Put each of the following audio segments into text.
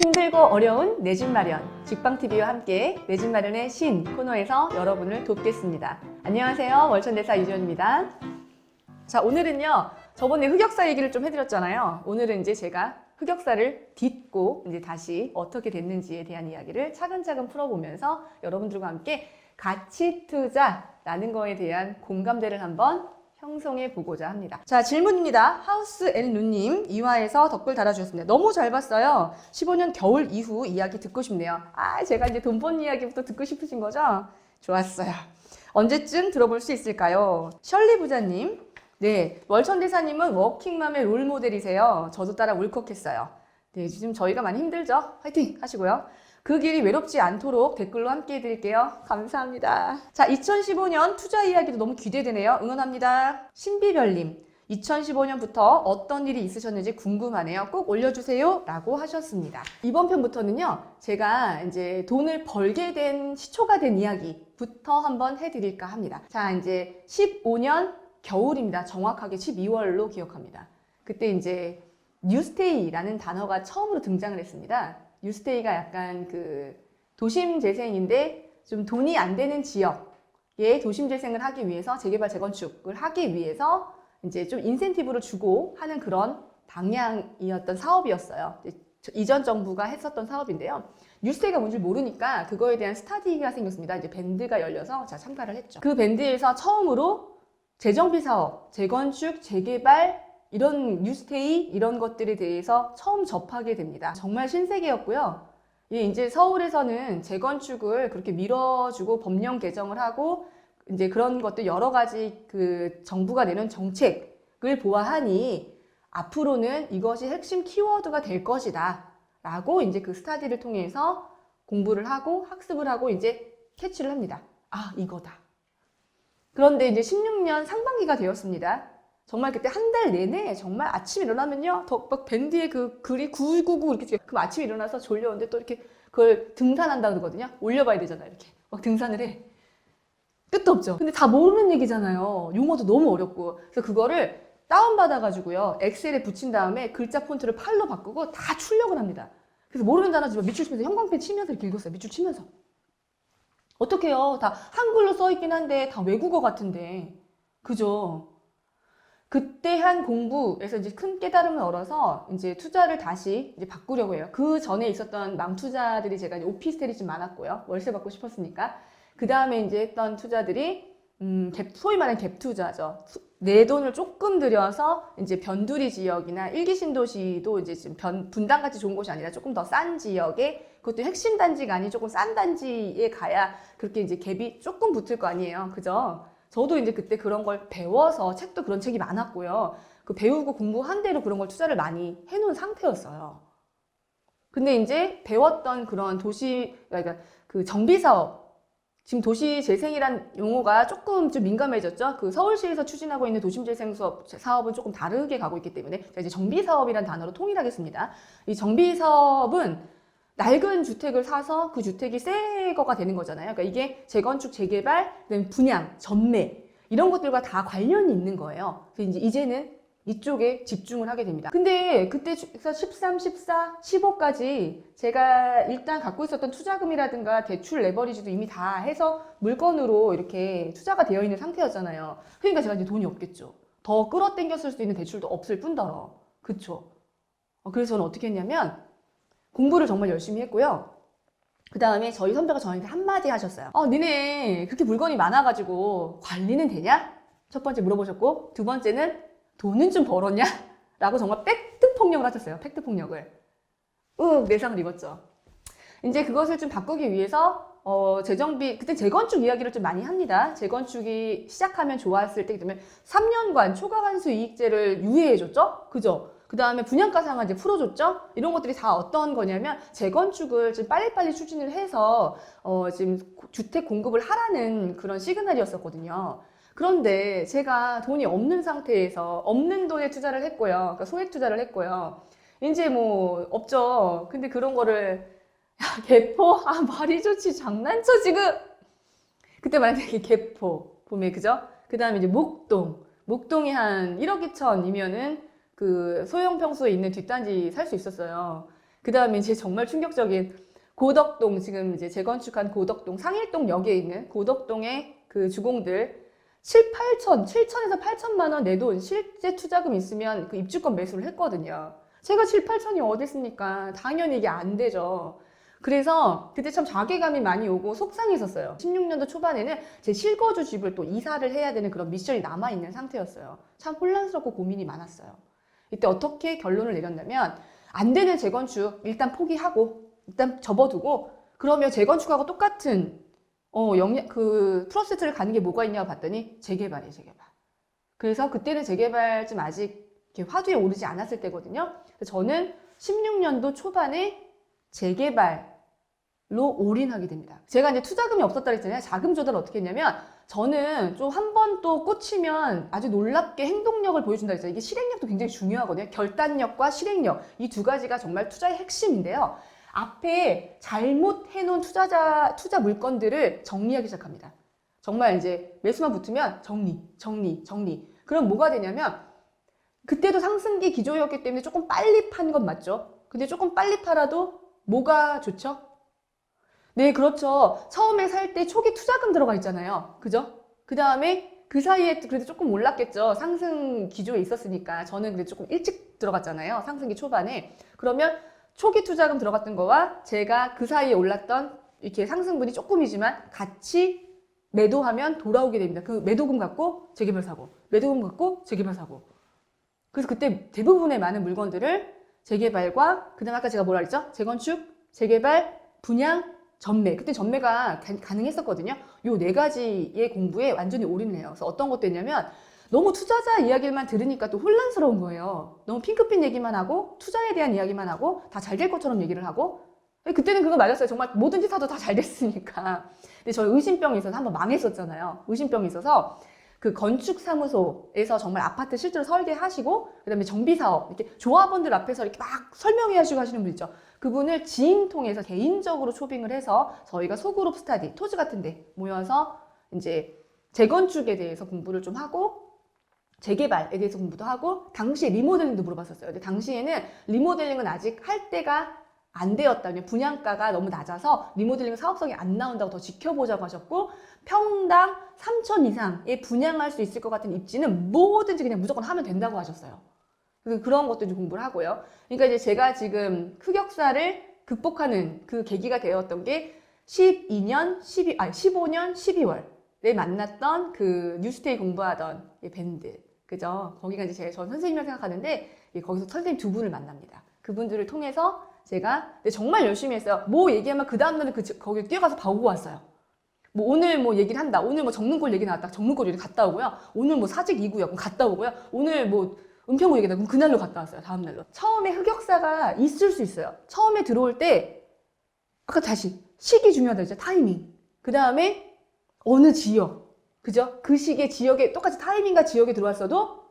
힘들고 어려운 내 집 마련, 직방TV와 함께 내 집 마련의 신 코너에서 여러분을 돕겠습니다. 안녕하세요. 월천대사 유지연입니다. 자, 오늘은요, 저번에 흑역사 얘기를 좀 해드렸잖아요. 오늘은 이제 제가 흑역사를 딛고 이제 다시 어떻게 됐는지에 대한 이야기를 차근차근 풀어보면서 여러분들과 함께 가치 투자라는 거에 대한 공감대를 한번 형성해 보고자 합니다. 자, 질문입니다. 하우스 앤 루님 2화에서 댓글 달아주셨습니다. 너무 잘 봤어요. 15년 겨울 이후 이야기 듣고 싶네요. 제가 이제 돈 번 이야기부터 듣고 싶으신 거죠? 좋았어요. 언제쯤 들어볼 수 있을까요? 셜리 부자님, 네, 월천대사님은 워킹맘의 롤모델이세요. 저도 따라 울컥했어요. 네, 요즘 저희가 많이 힘들죠? 화이팅 하시고요. 그 길이 외롭지 않도록 댓글로 함께 해드릴게요. 감사합니다. 자, 2015년 투자 이야기도 너무 기대되네요. 응원합니다. 신비별님, 2015년부터 어떤 일이 있으셨는지 궁금하네요. 꼭 올려주세요. 라고 하셨습니다. 이번 편부터는요, 제가 이제 돈을 벌게 된 시초가 된 이야기부터 한번 해드릴까 합니다. 자, 이제 15년 겨울입니다. 정확하게 12월로 기억합니다. 그때 이제 뉴스테이라는 단어가 처음으로 등장을 했습니다. 뉴스테이가 약간 그 도심 재생인데 좀 돈이 안 되는 지역에 도심 재생을 하기 위해서 재개발 재건축을 하기 위해서 이제 좀 인센티브를 주고 하는 그런 방향이었던 사업이었어요. 이전 정부가 했었던 사업인데요. 뉴스테이가 뭔지 모르니까 그거에 대한 스터디가 생겼습니다. 이제 밴드가 열려서 제가 참가를 했죠. 그 밴드에서 처음으로 재정비 사업, 재건축, 재개발 이런 뉴스테이 이런 것들에 대해서 처음 접하게 됩니다. 정말 신세계였고요. 이제 서울에서는 재건축을 그렇게 밀어주고 법령 개정을 하고 이제 그런 것들 여러 가지 그 정부가 내는 정책을 보아하니 앞으로는 이것이 핵심 키워드가 될 것이다 라고 이제 그 스터디를 통해서 공부를 하고 학습을 하고 이제 캐치를 합니다. 이거다. 그런데 이제 16년 상반기가 되었습니다. 정말 그때 한 달 내내 정말 아침에 일어나면요, 막 밴드에 그 글이 999 이렇게 그럼 아침에 일어나서 졸려오는데 또 이렇게 그걸 등산한다 그러거든요. 올려봐야 되잖아요. 이렇게 막 등산을 해. 끝도 없죠. 근데 다 모르는 얘기잖아요. 용어도 너무 어렵고. 그래서 그거를 다운받아가지고요, 엑셀에 붙인 다음에 글자 폰트를 팔로 바꾸고 다 출력을 합니다. 그래서 모르는 단어지만 밑줄 치면서 형광펜 치면서 이렇게 읽었어요. 밑줄 치면서. 어떡해요. 다 한글로 써있긴 한데 다 외국어 같은데. 그죠? 그때 한 공부에서 이제 큰 깨달음을 얻어서 이제 투자를 다시 이제 바꾸려고 해요. 그 전에 있었던 망투자들이 제가 이제 오피스텔이 좀 많았고요. 월세 받고 싶었으니까. 그 다음에 이제 했던 투자들이 소위 말하는 갭 투자죠. 내 돈을 조금 들여서 이제 변두리 지역이나 일기 신도시도 이제 지금 분당같이 좋은 곳이 아니라 조금 더 싼 지역에, 그것도 핵심 단지가 아닌 조금 싼 단지에 가야 그렇게 이제 갭이 조금 붙을 거 아니에요. 그죠? 저도 이제 그때 그런 걸 배워서, 책도 그런 책이 많았고요. 그 배우고 공부한 대로 그런 걸 투자를 많이 해놓은 상태였어요. 근데 이제 배웠던 그런 그러니까 그 정비사업, 지금 도시재생이란 용어가 조금 좀 민감해졌죠. 그 서울시에서 추진하고 있는 도심재생 사업은 조금 다르게 가고 있기 때문에 제가 이제 정비사업이란 단어로 통일하겠습니다. 이 정비사업은 낡은 주택을 사서 그 주택이 새 거가 되는 거잖아요. 그러니까 이게 재건축, 재개발, 그다음에 분양, 전매 이런 것들과 다 관련이 있는 거예요. 그래서 이제는 이쪽에 집중을 하게 됩니다. 근데 그때서 13, 14, 15까지 제가 일단 갖고 있었던 투자금이라든가 대출 레버리지도 이미 다 해서 물건으로 이렇게 투자가 되어 있는 상태였잖아요. 그러니까 제가 이제 돈이 없겠죠. 더 끌어당겼을 수 있는 대출도 없을 뿐더러. 그쵸? 그래서 저는 어떻게 했냐면 공부를 정말 열심히 했고요. 그 다음에 저희 선배가 저한테 한마디 하셨어요. 니네 그렇게 물건이 많아가지고 관리는 되냐? 첫 번째 물어보셨고, 두 번째는 돈은 좀 벌었냐? 라고 정말 팩트 폭력을 하셨어요. 팩트 폭력을. 내상을 입었죠. 이제 그것을 좀 바꾸기 위해서 재정비, 그때 재건축 이야기를 좀 많이 합니다. 재건축이 시작하면 좋았을 때, 그러면 3년간 초과환수 이익제를 유예해줬죠? 그죠? 그 다음에 분양가 상한제 풀어줬죠? 이런 것들이 다 어떤 거냐면 재건축을 좀 빨리빨리 추진을 해서 지금 주택 공급을 하라는 그런 시그널이었었거든요. 그런데 제가 돈이 없는 상태에서 없는 돈에 투자를 했고요. 그러니까 소액 투자를 했고요. 이제 뭐 없죠. 근데 그런 거를 개포? 말이 좋지 장난쳐 지금. 그때 만약에 개포 봄에, 그죠? 그 다음에 이제 목동이 한 1억 2천이면은 그 소형 평수에 있는 뒷단지 살 수 있었어요. 그 다음에 이제 정말 충격적인 고덕동, 지금 이제 재건축한 고덕동, 상일동역에 있는 고덕동의 그 주공들 7천에서 8천만 원 내 돈 실제 투자금 있으면 그 입주권 매수를 했거든요. 제가 7, 8천이 어디 있습니까? 당연히 이게 안 되죠. 그래서 그때 참 자괴감이 많이 오고 속상했었어요. 16년도 초반에는 제 실거주 집을 또 이사를 해야 되는 그런 미션이 남아있는 상태였어요. 참 혼란스럽고 고민이 많았어요. 이때 어떻게 결론을 내렸냐면 안 되는 재건축 일단 포기하고 일단 접어두고 그러면 재건축하고 똑같은 프로세스를 가는 게 뭐가 있냐고 봤더니 재개발이에요, 재개발. 그래서 그때는 재개발 좀 아직 이렇게 화두에 오르지 않았을 때거든요. 그래서 저는 16년도 초반에 재개발로 올인하게 됩니다. 제가 이제 투자금이 없었다 그랬잖아요. 자금 조달을 어떻게 했냐면 저는 좀 한 번 또 꽂히면 아주 놀랍게 행동력을 보여준다 그랬잖아요. 이게 실행력도 굉장히 중요하거든요. 결단력과 실행력. 이 두 가지가 정말 투자의 핵심인데요. 앞에 잘못 해놓은 투자 물건들을 정리하기 시작합니다. 정말 이제 매수만 붙으면 정리. 그럼 뭐가 되냐면 그때도 상승기 기조였기 때문에 조금 빨리 판 건 맞죠? 근데 조금 빨리 팔아도 뭐가 좋죠? 네, 그렇죠. 처음에 살 때 초기 투자금 들어가 있잖아요. 그죠? 그 다음에 그 사이에 그래도 조금 올랐겠죠. 상승 기조에 있었으니까. 저는 그래도 조금 일찍 들어갔잖아요. 상승기 초반에. 그러면 초기 투자금 들어갔던 거와 제가 그 사이에 올랐던 이렇게 상승분이 조금이지만 같이 매도하면 돌아오게 됩니다. 그 매도금 갖고 재개발 사고, 매도금 갖고 재개발 사고. 그래서 그때 대부분의 많은 물건들을 재개발과 그다음 아까 제가 뭐라 그랬죠? 재건축, 재개발, 분양, 전매. 그때 전매가 가능했었거든요. 요 네 가지의 공부에 완전히 올인을 해요. 그래서 어떤 것도 했냐면 너무 투자자 이야기만 들으니까 또 혼란스러운 거예요. 너무 핑크빛 얘기만 하고 투자에 대한 이야기만 하고 다 잘 될 것처럼 얘기를 하고 그때는 그거 맞았어요. 정말 뭐든지 사도 다 잘 됐으니까. 근데 저 의심병이 있어서 한번 망했었잖아요. 의심병이 있어서 그 건축사무소에서 정말 아파트 실제로 설계하시고 그다음에 정비사업 이렇게 조합원들 앞에서 이렇게 막 설명해 하시고 하시는 분 있죠. 그분을 지인 통해서 개인적으로 초빙을 해서 저희가 소그룹 스타디, 토지 같은 데 모여서 이제 재건축에 대해서 공부를 좀 하고 재개발에 대해서 공부도 하고 당시에 리모델링도 물어봤었어요. 근데 당시에는 리모델링은 아직 할 때가 안 되었다. 그냥 분양가가 너무 낮아서 리모델링 사업성이 안 나온다고 더 지켜보자고 하셨고 평당 3천 이상에 분양할 수 있을 것 같은 입지는 뭐든지 그냥 무조건 하면 된다고 하셨어요. 그래서 그런 것도 좀 공부를 하고요. 그러니까 이제 제가 지금 흑역사를 극복하는 그 계기가 되었던 게 15년 12월에 만났던 그 뉴스테이 공부하던 밴드. 그죠? 거기가 이제 전 선생님이라고 생각하는데 거기서 선생님 두 분을 만납니다. 그분들을 통해서 제가 정말 열심히 했어요. 뭐 얘기하면 그 다음날은 거기 뛰어가서 봐오고 왔어요. 뭐 오늘 뭐 얘기를 한다. 오늘 뭐 정릉골 얘기 나왔다. 정릉골 얘기 갔다 오고요. 오늘 뭐 사직 2구역 그럼 갔다 오고요. 오늘 뭐 은평구 얘기다. 그럼 그날로 갔다 왔어요. 다음날로. 처음에 흑역사가 있을 수 있어요. 처음에 들어올 때 아까 다시 시기 중요하다 했죠. 타이밍. 그 다음에 어느 지역. 그죠? 그 시기에 지역에 똑같이 타이밍과 지역에 들어왔어도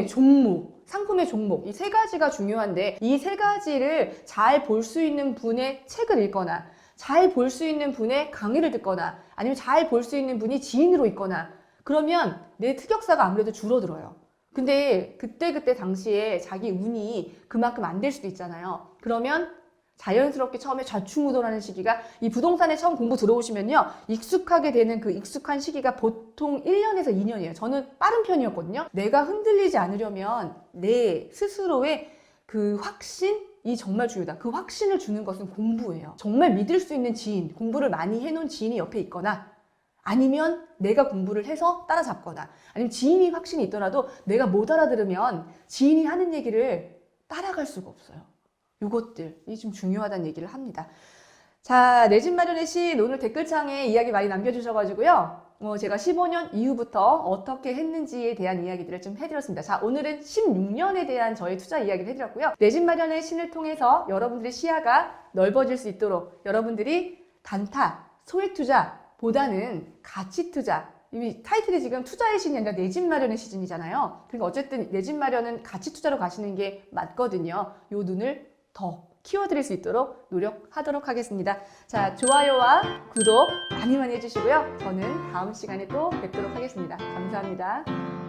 종목, 상품의 종목 이 세 가지가 중요한데 이 세 가지를 잘 볼 수 있는 분의 책을 읽거나 잘 볼 수 있는 분의 강의를 듣거나 아니면 잘 볼 수 있는 분이 지인으로 있거나 그러면 내 흑역사가 아무래도 줄어들어요. 근데 그때 당시에 자기 운이 그만큼 안 될 수도 있잖아요. 그러면 자연스럽게 처음에 좌충우돌하는 시기가 이 부동산에 처음 공부 들어오시면요. 익숙하게 되는 그 익숙한 시기가 보통 1년에서 2년이에요. 저는 빠른 편이었거든요. 내가 흔들리지 않으려면 내 스스로의 그 확신이 정말 중요하다. 그 확신을 주는 것은 공부예요. 정말 믿을 수 있는 지인, 공부를 많이 해놓은 지인이 옆에 있거나 아니면 내가 공부를 해서 따라잡거나 아니면 지인이 확신이 있더라도 내가 못 알아들으면 지인이 하는 얘기를 따라갈 수가 없어요. 이것들이 좀 중요하다는 얘기를 합니다. 자, 내 집 마련의 신 오늘 댓글창에 이야기 많이 남겨주셔가지고요. 제가 15년 이후부터 어떻게 했는지에 대한 이야기들을 좀 해드렸습니다. 자, 오늘은 16년에 대한 저의 투자 이야기를 해드렸고요. 내 집 마련의 신을 통해서 여러분들의 시야가 넓어질 수 있도록 여러분들이 단타, 소액 투자보다는 가치 투자 이 타이틀이 지금 투자의 신이 아니라 내 집 마련의 시즌이잖아요. 그러니까 어쨌든 내 집 마련은 가치 투자로 가시는 게 맞거든요. 요 눈을 더 키워드릴 수 있도록 노력하도록 하겠습니다. 자, 좋아요와 구독 많이 해주시고요. 저는 다음 시간에 또 뵙도록 하겠습니다. 감사합니다.